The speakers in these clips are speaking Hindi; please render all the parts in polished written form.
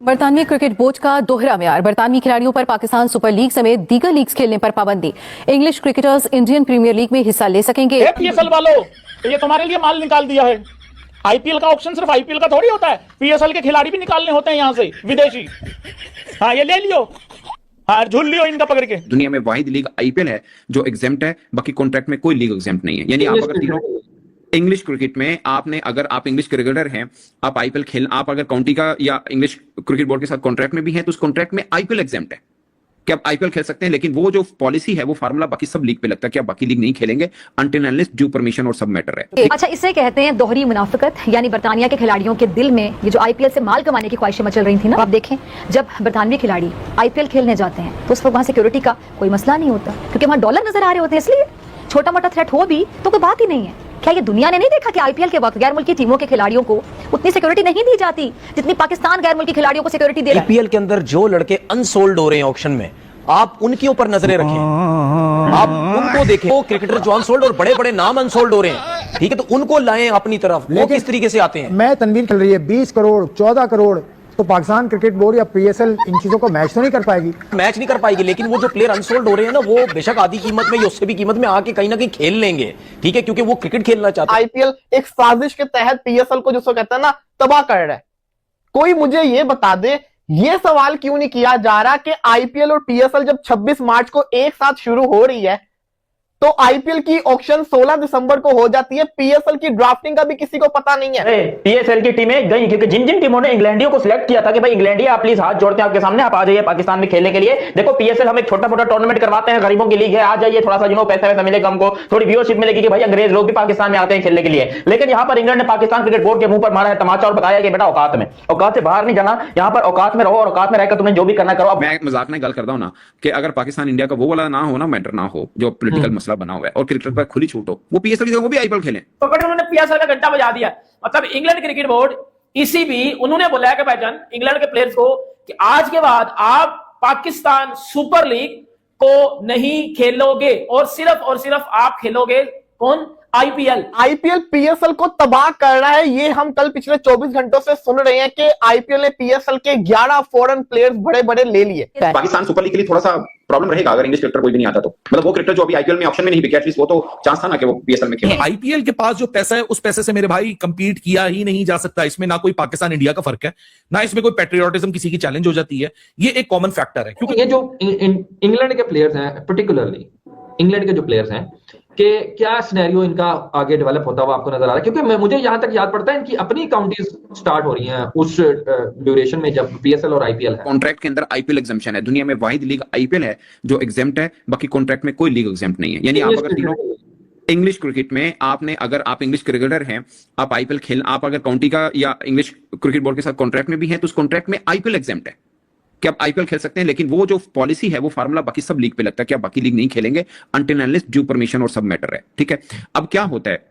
बरतानवी क्रिकेट बोर्ड का दोहरा म्यार। बरतानवी खिलाड़ियों पर पाकिस्तान सुपर लीग समेत दीगर लीग्स खेलने पर पाबंदी। English cricketers Indian Premier League में हिस्सा ले सकेंगे। पीएसएल वालों, ये तुम्हारे लिए माल निकाल दिया है। आईपीएल का ऑप्शन सिर्फ आईपीएल का थोड़ी होता है, पीएसएल के खिलाड़ी भी निकालने होते हैं यहाँ से विदेशी। हाँ, ये ले लियो, हाँ झूल लियो इनका पकड़ के। दुनिया में वाहिद लीग आईपीएल है जो एग्जेम्प्ट है, बाकी कॉन्ट्रैक्ट में कोई लीग एग्जेम्प्ट नहीं है। यानी आप अगर तीनों इंग्लिश क्रिकेट में आपने अगर आप इंग्लिश क्रिकेटर हैं, आप आईपीएल खेल, आप अगर काउंटी का या इंग्लिश क्रिकेट बोर्ड के साथ कॉन्ट्रैक्ट में भी हैं तो उस कॉन्ट्रैक्ट में आईपीएल एग्जेम्प्ट है कि आप आईपीएल खेल सकते हैं। लेकिन वो जो पॉलिसी है, वो फार्मूला बाकी सब लीग पे लगता है कि आप बाकी लीग नहीं खेलेंगे अनटिल अनलेस ड्यू परमिशन और सब मैटर है। अच्छा, इसे कहते हैं दोहरी मुनाफिकत। यानी बरतानिया के खिलाड़ियों के दिल में ये जो आईपीएल से माल कमाने की ख्वाहिशें मचल रही थी ना, आप देखें जब बरतानवी खिलाड़ी आईपीएल खेलने जाते हैं तो उस वक्त वहां सिक्योरिटी का कोई मसला नहीं होता, क्योंकि वहां डॉलर नजर आ रहे होते हैं। इसलिए छोटा मोटा थ्रेट हो भी तो कोई बात ही नहीं है। क्या ये दुनिया ने नहीं देखा कि आईपीएल के वक्त गैर मुल्की टीमों के खिलाड़ियों को उतनी सिक्योरिटी नहीं दी जाती जितनी पाकिस्तान गैर मुल्की खिलाड़ियों को सिक्योरिटी दे रहा है? आईपीएल के अंदर जो लड़के अनसोल्ड हो रहे हैं ऑक्शन में, आप उनके ऊपर नजरें रखें, आप उनको देखें। वो क्रिकेटर जो अनसोल्ड और बड़े बड़े नाम अनसोल्ड हो रहे हैं, ठीक है, तो उनको लाएं अपनी तरफ। वो किस तरीके से आते हैं? मैं तनवीर चल रही है 20 करोड़ 14 करोड़, तो पाकिस्तान क्रिकेट बोर्ड या पीएसएल इन चीजों को मैच तो नहीं कर पाएगी। मैच नहीं कर पाएगी, लेकिन वो जो प्लेयर अनसोल्ड हो रहे हैं ना, वो बेशक आधी कीमत में या उससे भी कीमत में आके कहीं ना कहीं खेल लेंगे, ठीक है, क्योंकि वो क्रिकेट खेलना चाहते हैं। आईपीएल एक साजिश के तहत पीएसएल को जिसको कहते हैं ना तबाह कर रहा है। कोई मुझे ये बता दे, ये सवाल क्यों नहीं किया जा रहा कि आईपीएल और पीएसएल जब 26 मार्च को एक साथ शुरू हो रही है तो आईपीएल की ऑक्शन 16 दिसंबर को हो जाती है, पीएसएल की ड्राफ्टिंग का भी किसी को पता नहीं है। पीएसएल की टीमें गई क्योंकि जिन जिन टीमों ने इंग्लैंडियों को सिलेक्ट किया था कि भाई इंग्लैंडिया आप प्लीज हाथ जोड़ते हैं आपके सामने, आप आ जाइए पाकिस्तान में खेलने के लिए। देखो पीएसएल हम एक छोटा मोटा टूर्नामेंट करवाते हैं, गरीबों की लीग है, आ जाइए, थोड़ा सा पैसा वैसा मिलेगा, हमको थोड़ी व्यूअरशिप मिलेगी कि भाई अंग्रेज लोग भी पाकिस्तान में आते हैं खेलने के लिए। लेकिन यहाँ पर इंग्लैंड ने पाकिस्तान क्रिकेट बोर्ड के मुंह पर मारा है तमाचा और बताया कि बेटा औकात से बाहर नहीं जाना, यहाँ पर औकात में रहो और औकात में रहकर तुमने जो भी करना करो। मैं मजाक में गल करता हूं ना कि अगर पाकिस्तान इंडिया का वो वाला ना हो ना, मैटर ना हो, जो पॉलिटिकल मसला बना हुआ है और क्रिकेट पर खुली छूट हो, वो पीएसएल की जगह वो भी आईपीएल खेलें। पकड़ उन्होंने पीएसएल का घंटा बजा दिया। मतलब इंग्लैंड क्रिकेट बोर्ड इसी भी उन्होंने बोला है कि भाईजान इंग्लैंड के प्लेयर्स को कि आज के बाद आप पाकिस्तान सुपर लीग को नहीं खेलोगे और सिर्फ आप खेलोगे कौन? आईपीएल पीएसएल को तबाह कर रहा है। ये हम कल पिछले 24 घंटों से सुन रहे हैं कि आईपीएल ने पीएसएल के 11 फॉरेन प्लेयर्स बड़े बड़े ले लिए। पाकिस्तान सुपर लीग के लिए थोड़ा सा प्रॉब्लम रहेगा अगर इंग्लिश क्रिकेटर कोई भी नहीं आता तो। मतलब वो क्रिकेटर जो अभी आईपीएल में ऑप्शन में नहीं बिके, एटलीस्ट वो तो चांस था ना कि वो पीएसएल में खेले। आईपीएल के पास जो पैसा है उस पैसे से मेरे भाई कंपीट किया ही नहीं जा सकता। इसमें ना कोई पाकिस्तान इंडिया का फर्क है, ना इसमें कोई पैट्रियोटिज्म किसी की चैलेंज हो जाती है। ये एक कॉमन फैक्टर है। क्योंकि ये जो इंग्लैंड के प्लेयर्स हैं, पर्टिकुलरली इंग्लैंड के जो प्लेयर्स हैं, कि क्या सिनेरियो इनका आगे डेवलप होता हुआ आपको नजर आ रहा है? क्योंकि मुझे यहां तक याद पड़ता है इनकी अपनी काउंटीज स्टार्ट हो रही हैं उस ड्यूरेशन में जब पीएसएल और आईपीएल है। कॉन्ट्रैक्ट के अंदर आईपीएल एग्जेम्पशन है। दुनिया में वाहिद लीग आईपीएल है जो एग्जेम्प्ट है, बाकी कॉन्ट्रैक्ट में कोई लीग एग्जेम्प्ट नहीं है। यानी आप अगर तीनों इंग्लिश क्रिकेट में आपने, अगर आप इंग्लिश क्रिकेटर हैं, आप आईपीएल खेल, आप अगर काउंटी का या इंग्लिश क्रिकेट बोर्ड के साथ कॉन्ट्रैक्ट में भी हैं तो उस कॉन्ट्रैक्ट में आईपीएल एग्जेम्प्ट है कि आप आईपीएल खेल सकते हैं। लेकिन वो जो पॉलिसी है, वो फार्मूला बाकी सब लीग पे लगता है कि आप बाकी लीग नहीं खेलेंगे अनटिल अनलेस ड्यू परमिशन और सब मैटर है, ठीक है। अब क्या होता है,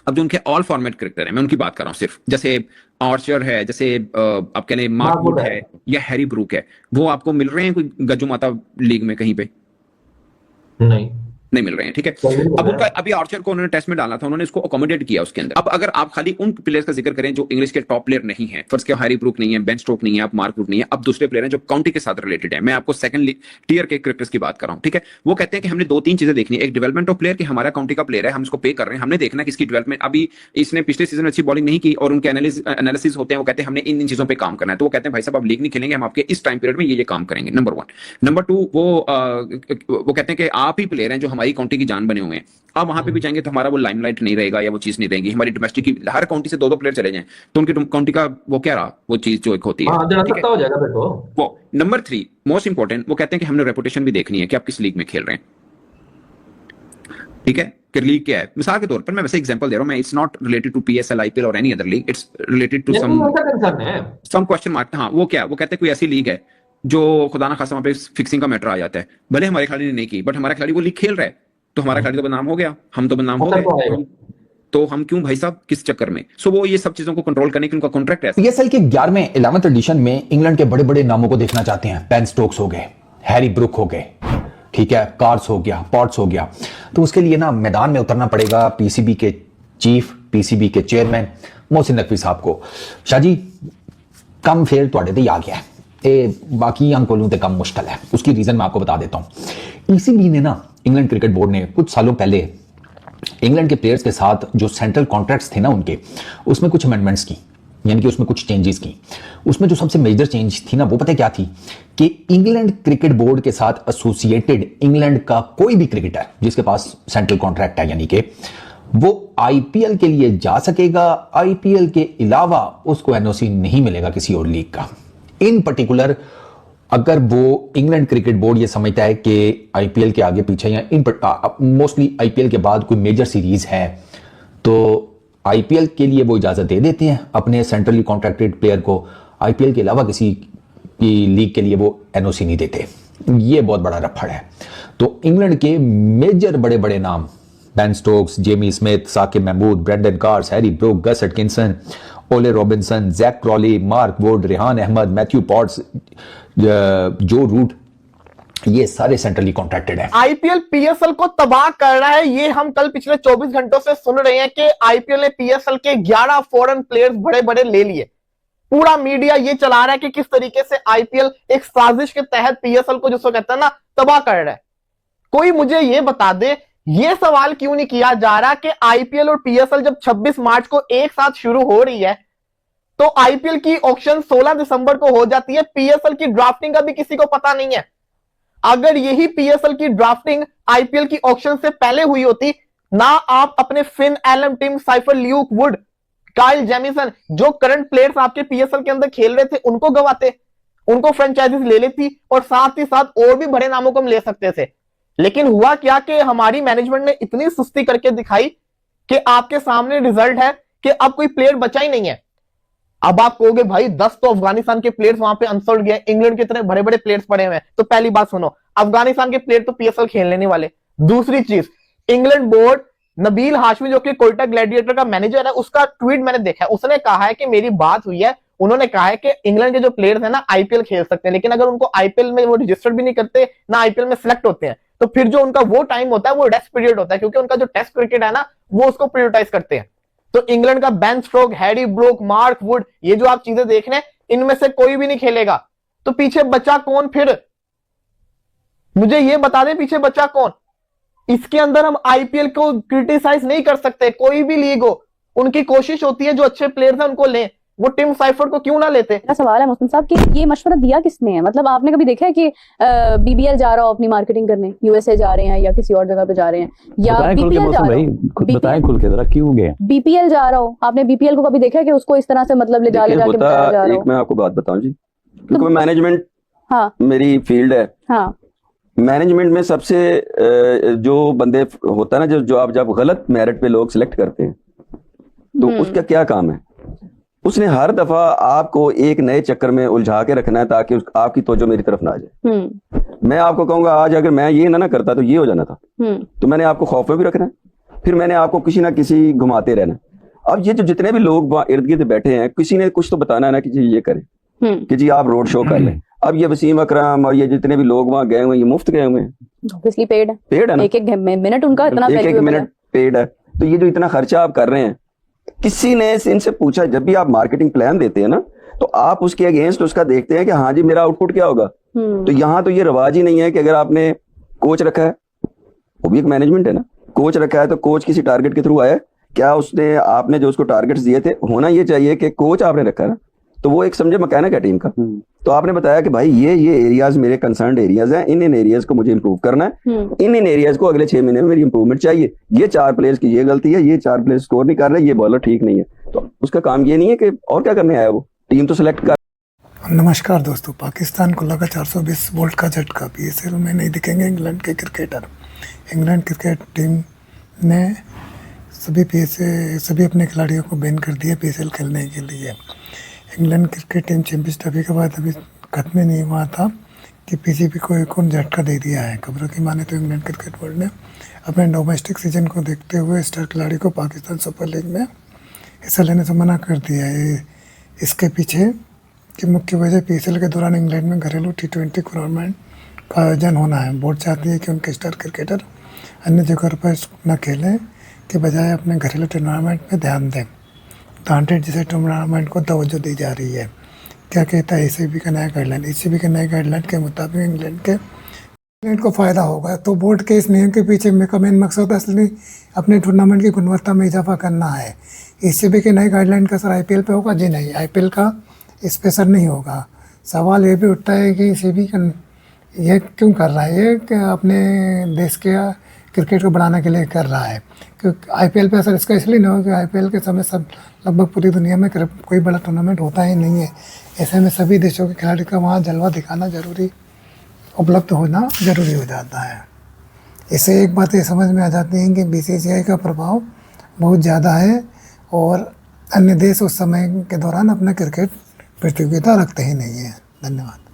अब जो उनके ऑल फॉर्मेट क्रिकेटर है, मैं उनकी बात कर रहा हूं सिर्फ, जैसे आर्चर है, जैसे आप कह लें मार्क वुड है या हैरी ब्रूक है, वो आपको मिल रहे हैं कोई गज्जू माता लीग में कहीं पे? नहीं मिल रहे हैं, ठीक है। अब उनका अभी आर्चर को उन्होंने टेस्ट में डाला था, उन्होंने इसको अकोमोडेट किया उसके अंदर। अब अगर आप खाली उन प्लेयर्स का जिक्र करें जो इंग्लिश के टॉप प्लेयर नहीं है, फर्स्ट के हैरी ब्रूक नहीं है, बेन स्टोक नहीं है, आप मार्क वुड नहीं है, अब दूसरे प्लेयर हैं जो काउंटी के साथ रिलेटेड है। मैं आपको सेकंड टियर के क्रिकेटर्स की बात कर रहा हूं, ठीक है। वो कहते हैं कि हमने 2-3 चीजें देखनी है। एक, डेवलपमेंट ऑफ प्लेयर, कि हमारा काउंटी का प्लेयर है, हम इसको पे कर रहे हैं, हमने देखना है कि इसकी डेवलपमेंट, अभी इसने पिछले सीजन अच्छी बॉलिंग नहीं की और उनके एनालिसिस होते हैं, वो कहते हैं हमने इन चीजों पर काम करना है। तो वो कहते हैं भाई साहब आप लीग नहीं खेलेंगे, हम आपके इस टाइम पीरियड में ये काम करेंगे, नंबर 1। नंबर 2, वो कहते हैं कि आप ही प्लेयर हैं जो हमारी काउंटी की जान बने हुए हैं, आप वहां पे भी जाएंगे तो हमारा वो लाइमलाइट नहीं रहेगा या वो चीज नहीं रहेगी। हमारी डोमेस्टिक की हर काउंटी से 2-2 प्लेयर चले जाएं तो उनकी काउंटी का वो क्या रहा, वो चीज जो एक होती है, हो जाएगा बेटो। वो नंबर 3 मोस्ट इंपॉर्टेंट, वो कहते हैं कि हमने रेपुटेशन भी देखनी है कि आप किस लीग में खेल रहे हैं, ठीक है, कि लीग क्या है। मिसाल के तौर पर मैं वैसे एग्जांपल दे रहा हूं, मैं it's not related to PSL, IPL और any other league, it's related to some question mark. हाँ, वो क्या, वो कहते हैं कोई ऐसी लीग है जो खुदा ना खासा वहां पे फिक्सिंग का मैटर आ जाता है, भले हमारे खिलाड़ी ने नहीं की, बट हमारा खिलाड़ी वो लीग खेल रहा है, तो हमारा खिलाड़ी तो बदनाम हो गया, हम तो बदनाम हो गए, तो हम क्यों भाई साहब किस चक्कर में। सो वो ये सब चीजों को कंट्रोल करने की उनका कॉन्ट्रैक्ट है। पीएसएल के 11वें 11th एडिशन में इंग्लैंड के बड़े बड़े नामों को देखना चाहते हैं। बेन स्टोक्स हो गए, हैरी ब्रूक हो गए, ठीक है, कार्स हो गया, पॉट्स हो गया। तो उसके लिए ना मैदान में उतरना पड़ेगा पीसीबी के चीफ, पीसीबी के चेयरमैन मोहसिन नकवी साहब को। शाह जी, कम फेर थोड़े ते आ गया है, ये बाकी अंकोलों ते कम मुश्किल है। उसकी रीजन मैं आपको बता देता हूं। ईसीबी ने ना, इंग्लैंड क्रिकेट बोर्ड ने कुछ सालों पहले इंग्लैंड के प्लेयर्स के साथ जो सेंट्रल कॉन्ट्रैक्ट्स थे ना उनके, उसमें कुछ अमेंडमेंट्स की, यानी कि उसमें कुछ चेंजेस की। उसमें जो सबसे मेजर चेंज थी ना, वो पता है क्या थी, कि इंग्लैंड क्रिकेट बोर्ड के साथ एसोसिएटेड इंग्लैंड का कोई भी क्रिकेटर जिसके पास सेंट्रल कॉन्ट्रैक्ट है, यानी कि वो आईपीएल के लिए जा सकेगा, आईपीएल के अलावा उसको एनओसी नहीं मिलेगा किसी और लीग का। इन पर्टिकुलर अगर वो इंग्लैंड क्रिकेट बोर्ड ये समझता है कि आईपीएल के आगे पीछे या मोस्टली आईपीएल के बाद कोई मेजर सीरीज है, तो आईपीएल के लिए वो इजाजत दे देते हैं अपने सेंट्रली कॉन्ट्रैक्टेड प्लेयर को, आईपीएल के अलावा किसी की लीग के लिए वो एनओसी नहीं देते। ये बहुत बड़ा रफड़ है। तो इंग्लैंड के मेजर बड़े बड़े नाम, Ben Stokes, Jamie Smith, Saqib Mahmood, Brendan Carse, Harry Brook, Gus Atkinson, Ollie Robinson, Zak Crawley, Mark Wood, Rehan Ahmed, Matthew Potts, Joe Root, ये सारे सेंट्रली कॉन्ट्रैक्टेड हैं। आईपीएल पीएसएल को तबाह कर रहा है, ये हम कल पिछले 24 घंटों से सुन रहे हैं कि आईपीएल ने पीएसएल के 11 फॉरेन प्लेयर्स बड़े बड़े ले लिए। पूरा मीडिया ये चला रहा है कि किस तरीके से आईपीएल एक साजिश के तहत पीएसएल को, जिसको कहते हैं ना, तबाह कर रहा है। कोई मुझे ये बता दे, ये सवाल क्यों नहीं किया जा रहा कि आईपीएल और पीएसएल जब 26 मार्च को एक साथ शुरू हो रही है, तो आईपीएल की ऑक्शन 16 दिसंबर को हो जाती है, पीएसएल की ड्राफ्टिंग का भी किसी को पता नहीं है। अगर यही पीएसएल की ड्राफ्टिंग आईपीएल की ऑक्शन से पहले हुई होती ना, आप अपने Finn Allen, Tim Seifert, Luke Wood, Kyle Jamieson, जो करंट प्लेयर्स आपके पीएसएल के अंदर खेल रहे थे, उनको गवाते, उनको फ्रेंचाइजीज ले लेती और साथ ही साथ और भी बड़े नामों को हम ले सकते थे। लेकिन हुआ क्या कि हमारी मैनेजमेंट ने इतनी सुस्ती करके दिखाई कि आपके सामने रिजल्ट है कि अब कोई प्लेयर बचा ही नहीं है। अब आप कहोगे भाई 10 तो अफगानिस्तान के प्लेयर्स वहां पे अनसोल्ड गए, इंग्लैंड के इतने बड़े बड़े प्लेयर्स पड़े हुए हैं। तो पहली बात सुनो, अफगानिस्तान के प्लेयर तो पीएसएल खेलने नहीं वाले। दूसरी चीज, इंग्लैंड बोर्ड, नबील हाशमी जो कि कोयटा ग्लैडिएटर का मैनेजर है, उसका ट्वीट मैंने देखा है। उसने कहा है कि मेरी बात हुई है, उन्होंने कहा है कि इंग्लैंड के जो प्लेयर्स हैं ना, आईपीएल खेल सकते हैं, लेकिन अगर उनको आईपीएल में वो रजिस्टर्ड भी नहीं करते ना आईपीएल में सिलेक्ट होते हैं, तो फिर जो उनका वो टाइम होता है वो रेस्ट पीरियड होता है, क्योंकि उनका जो टेस्ट क्रिकेट है ना, वो उसको प्रायोरिटाइज करते हैं। तो इंग्लैंड का Ben Stokes, Harry Brook, Mark Wood, ये जो आप चीजें देख रहे हैं, इनमें से कोई भी नहीं खेलेगा। तो पीछे बचा कौन फिर? मुझे ये बता दें, पीछे बचा कौन? इसके अंदर हम आईपीएल को क्रिटिसाइज नहीं कर सकते, कोई भी लीग हो, उनकी कोशिश होती है जो अच्छे प्लेयर्स हैं उनको लें। वो टिम साइफर को क्यों ना लेते? मेरा सवाल है मोहसिन साहब कि ये मशवरा दिया किसने है? मतलब आपने कभी देखा है कि बीबीएल जा रहा हो अपनी मार्केटिंग करने, यूएसए जा रहे हैं या किसी और जगह पे जा रहे हैं, या बीपीएल जा रहे हो, बताएं खुल के जरा क्यों गए? बीपीएल जा रहा हो, आपने बीपीएल को कभी देखा है कि उसको इस तरह से मतलब ले जाके बताया जा रहा हो? एक मैं आपको बात बताऊं जी, क्योंकि मैनेजमेंट हाँ मेरी फील्ड है। हाँ, मैनेजमेंट में सबसे जो बंदे होता है ना, जो आप जब गलत मेरिट पे लोग सिलेक्ट करते हैं, तो उसका क्या काम है? उसने हर दफा आपको एक नए चक्कर में उलझा के रखना है ताकि आपकी तवज्जो मेरी तरफ ना आ जाए। मैं आपको कहूंगा, आज अगर मैं ये ना करता तो ये हो जाना था। तो मैंने आपको खौफ में भी रखना है, फिर मैंने आपको किसी ना किसी घुमाते रहना। अब ये जो जितने भी लोग इर्द गिर्द बैठे हैं, किसी ने कुछ तो बताना है ना कि जी ये करें, कि जी आप रोड शो कर लें। अब ये वसीम अकरम और ये जितने भी लोग वहां गए हुए, ये मुफ्त गए हुए हैं, ऑब्वियसली पेड है ना, एक मिनट उनका इतना, एक मिनट पेड है। तो ये जो इतना खर्चा आप कर रहे हैं, किसी ने इनसे पूछा? जब भी आप मार्केटिंग प्लान देते हैं ना, तो आप उसके अगेंस्ट उसका देखते हैं कि हाँ जी मेरा आउटपुट क्या होगा। तो यहाँ तो ये रवाज ही नहीं है कि अगर आपने कोच रखा है, वो भी एक मैनेजमेंट है ना, कोच रखा है तो कोच किसी टारगेट के थ्रू आया, क्या उसने आपने जो उसको टारगेट्स दिए थे, होना ये चाहिए कि कोच आपने रखा है ना, तो वो एक समझे मैकेनिक है टीम का। तो आपने बताया कि भाई ये एरियाज मेरे कंसर्न एरियाज हैं, इन एरियाज को मुझे इंप्रूव करना है, इन एरियाज को अगले 6 महीने में मेरी इंप्रूवमेंट चाहिए। ये 4 प्लेयर्स की ये गलती है, ये 4 प्लेयर्स स्कोर नहीं कर रहे, ये बॉलर ठीक नहीं है। तो उसका काम ये नहीं है कि और क्या करने आया, वो टीम तो सिलेक्ट कर। नमस्कार दोस्तों, पाकिस्तान को लगा 420 वोल्ट का झटका, पीएसएल में नहीं दिखेंगे इंग्लैंड के क्रिकेटर। इंग्लैंड क्रिकेट टीम ने सभी अपने खिलाड़ियों को बैन कर दिया पीएसएल खेलने के लिए। England cricket team champions trophy के बाद अभी खत्म नहीं हुआ था कि पीसीबी को एक और झटका दे दिया है। खबरों की माने तो इंग्लैंड क्रिकेट बोर्ड ने अपने डोमेस्टिक सीजन को देखते हुए स्टार खिलाड़ी को पाकिस्तान सुपर लीग में हिस्सा लेने से मना कर दिया है। इसके पीछे की मुख्य वजह पीएसएल के दौरान इंग्लैंड में घरेलू T20 टूर्नामेंट का आयोजन होना है। बोर्ड चाहती है कि उनके स्टार क्रिकेटर अन्य जगहों पर न खेलें के बजाय अपने घरेलू टूर्नामेंट में ध्यान दें। 100 जैसे टूर्नामेंट को तवज्जो दी जा रही है। क्या कहता है ECB का नया गाइडलाइन? ECB के नए गाइडलाइन के मुताबिक इंग्लैंड को फ़ायदा होगा। तो बोर्ड के इस नियम के पीछे का मेन मकसद असली अपने टूर्नामेंट की गुणवत्ता में इजाफा करना है। ECB के नए गाइडलाइन का असर IPL पे होगा? जी नहीं, IPL का इस पे असर नहीं होगा। सवाल ये भी उठता है कि ECB का ये क्यों कर रहा है? ये अपने देश के क्रिकेट को बढ़ाने के लिए कर रहा है, क्योंकि IPL पे असर इसका इसलिए नहीं होगा कि IPL के समय सब लगभग पूरी दुनिया में कोई बड़ा टूर्नामेंट होता ही नहीं है। ऐसे में सभी देशों के खिलाड़ी का वहाँ जलवा दिखाना उपलब्ध होना ज़रूरी हो जाता है। इससे एक बात ये समझ में आ जाती है कि BCCI का प्रभाव बहुत ज़्यादा है और अन्य देश उस समय के दौरान अपना क्रिकेट प्रतियोगिता रखते ही नहीं है। धन्यवाद।